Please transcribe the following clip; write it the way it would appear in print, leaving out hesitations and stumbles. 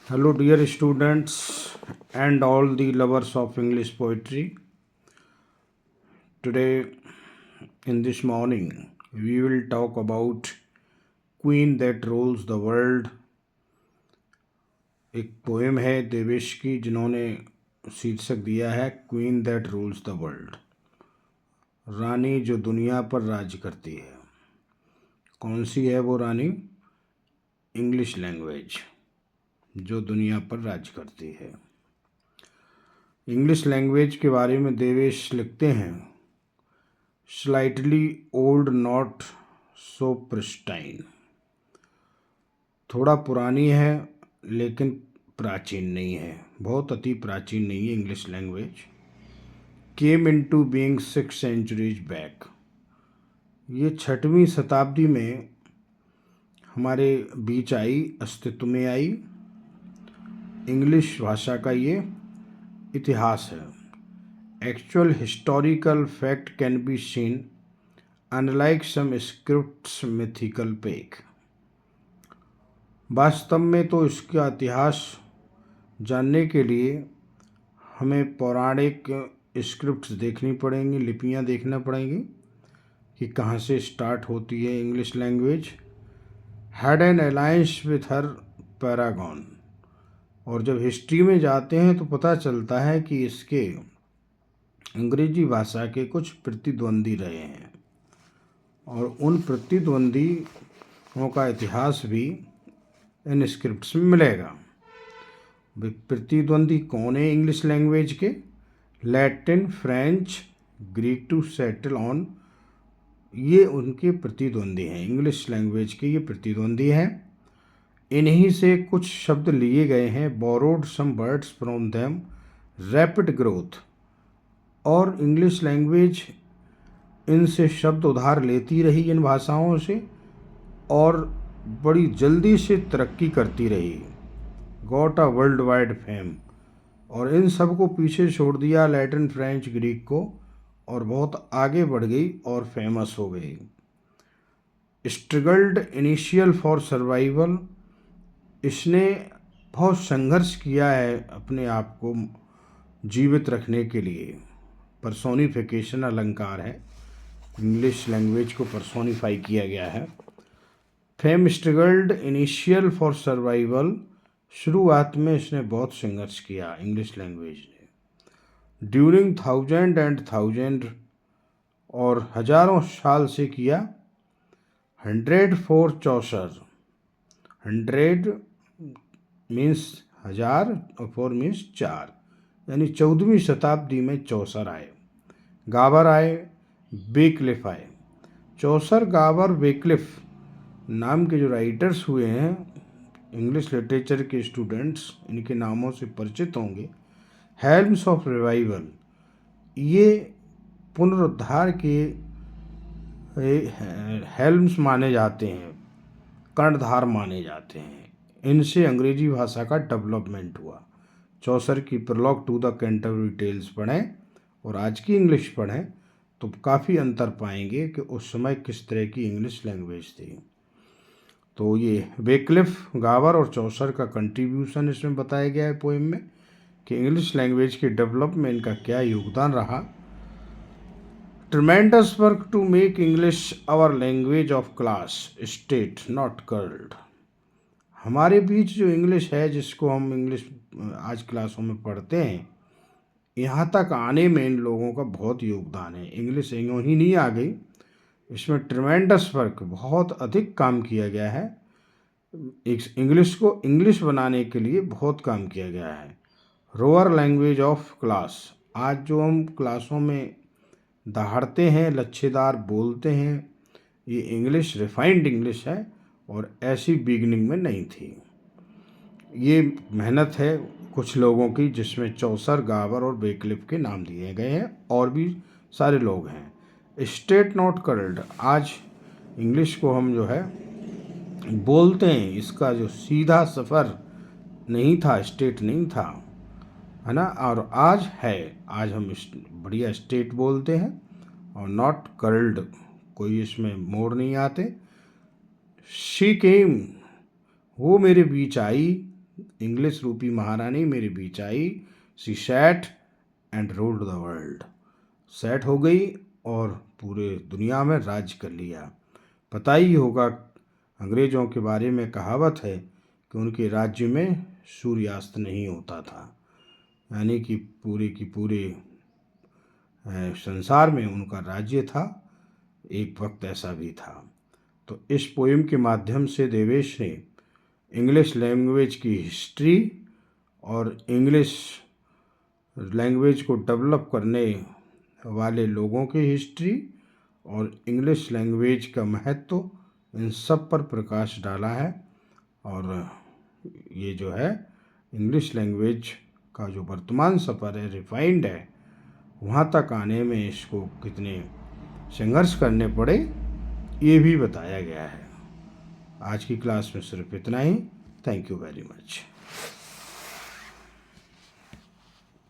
Hello, dear students and all the lovers of English poetry. Today, in this morning, we will talk about Queen That Rules the World. एक poem है देवेश की जिन्होंने शीर्षक दिया है queen that rules the world, रानी जो दुनिया पर राज करती है। कौन सी है वो रानी? इंग्लिश लैंग्वेज जो दुनिया पर राज करती है। इंग्लिश लैंग्वेज के बारे में देवेश लिखते हैं, slightly old not so pristine, थोड़ा पुरानी है लेकिन प्राचीन नहीं है, बहुत अति प्राचीन नहीं है। English language came into being 6 centuries back, ये 6वीं शताब्दी में हमारे बीच आई, अस्तित्व में आई। इंग्लिश भाषा का ये इतिहास है। Actual historical fact can be seen unlike some scripts mythical peck, वास्तव में तो इसका इतिहास जानने के लिए हमें पौराणिक स्क्रिप्ट्स देखनी पड़ेंगी, लिपियां देखना पड़ेंगी कि कहाँ से स्टार्ट होती है English language. Had an alliance with her Paragon, और जब हिस्ट्री में जाते हैं तो पता चलता है कि इसके अंग्रेजी भाषा के कुछ प्रतिद्वंदी रहे हैं, और उन प्रतिद्वंदियों का इतिहास भी इन स्क्रिप्ट्स में मिलेगा। प्रतिद्वंदी कौन है इंग्लिश लैंग्वेज के? Latin, French, Greek to settle on, ये उनके प्रतिद्वंदी हैं। इंग्लिश लैंग्वेज के ये प्रतिद्वंदी हैं। इन्हीं से कुछ शब्द लिए गए हैं, borrowed some words from them, rapid growth, और इंग्लिश लैंग्वेज इनसे शब्द उधार लेती रही, इन भाषाओं से, और बड़ी जल्दी से तरक्की करती रही। Got a world wide fame, और इन सब को पीछे छोड़ दिया, लैटिन, फ्रेंच, ग्रीक को, और बहुत आगे बढ़ गई और फेमस हो गई। स्ट्रगल्ड इनिशियल फॉर सर्वाइवल, इसने बहुत संघर्ष किया है अपने आप को जीवित रखने के लिए। पर्सोनिफिकेशन अलंकार है, इंग्लिश लैंग्वेज को पर्सोनिफाई किया गया है। Fame struggled initial for survival, शुरुआत में इसने बहुत संघर्ष किया इंग्लिश लैंग्वेज ने। ड्यूरिंग थाउजेंड एंड थाउजेंड, और हजारों साल से किया। 100 फॉर चौसर, 100 मीन्स 1000 और 4 मीन्स 4, यानी 14वीं शताब्दी में चौसर आए, गाबर आए, बेक्लिफ आए। चौसर, गाबर, बेक्लिफ नाम के जो राइटर्स हुए हैं, इंग्लिश लिटरेचर के स्टूडेंट्स इनके नामों से परिचित होंगे। हेल्म्स ऑफ रिवाइवल, ये पुनरुद्धार के हेल्म्स माने जाते हैं, कर्णधार माने जाते हैं। इनसे अंग्रेजी भाषा का डेवलपमेंट हुआ। चौसर की prologue to the Canterbury Tales पढ़ें और आज की इंग्लिश पढ़ें तो काफ़ी अंतर पाएंगे कि उस समय किस तरह की इंग्लिश लैंग्वेज थी। तो ये बेक्लिफ, गाबर और चौसर का कंट्रीब्यूशन इसमें बताया गया है पोएम में, कि इंग्लिश लैंग्वेज के डेवलपमेंट का क्या योगदान रहा। Tremendous work to make English our language of class, state, not curled, हमारे बीच जो इंग्लिश है, जिसको हम इंग्लिश आज क्लासों में पढ़ते हैं, यहाँ तक आने में इन लोगों का बहुत योगदान है। इंग्लिश यूँ ही नहीं आ गई, इसमें ट्रमेंडस वर्क, बहुत अधिक काम किया गया है। इंग्लिश को इंग्लिश बनाने के लिए बहुत काम किया गया है। रोअर लैंग्वेज ऑफ क्लास, आज जो हम क्लासों में दहाड़ते हैं, लच्छेदार बोलते हैं, ये इंग्लिश रिफाइंड इंग्लिश है और ऐसी बिगनिंग में नहीं थी। ये मेहनत है कुछ लोगों की, जिसमें चौसर, गाबर और बेक्लिफ के नाम दिए गए हैं, और भी सारे लोग हैं। स्टेट नॉट कर्ल्ड, आज इंग्लिश को हम जो है बोलते हैं, इसका जो सीधा सफ़र नहीं था, स्टेट नहीं था, है ना, और आज है। आज हम बढ़िया स्टेट बोलते हैं, और नॉट कर्ल्ड, कोई इसमें मोड़ नहीं आते। शी केम, वो मेरे बीच आई, इंग्लिश रूपी महारानी मेरे बीच आई, she sat and ruled the world. Set हो गई और पूरे दुनिया में राज कर लिया। पता ही होगा, अंग्रेज़ों के बारे में कहावत है कि उनके राज्य में सूर्यास्त नहीं होता था, यानी कि पूरे संसार में उनका राज्य था। एक वक्त ऐसा भी था। तो इस पोएम के माध्यम से देवेश ने इंग्लिश लैंग्वेज की हिस्ट्री और इंग्लिश लैंग्वेज को डेवलप करने वाले लोगों की हिस्ट्री और इंग्लिश लैंग्वेज का महत्व, इन सब पर प्रकाश डाला है। और ये जो है इंग्लिश लैंग्वेज का जो वर्तमान सफ़र है, रिफाइंड है, वहाँ तक आने में इसको कितने संघर्ष करने पड़े, ये भी बताया गया है। आज की क्लास में सिर्फ इतना ही। Thank you very much.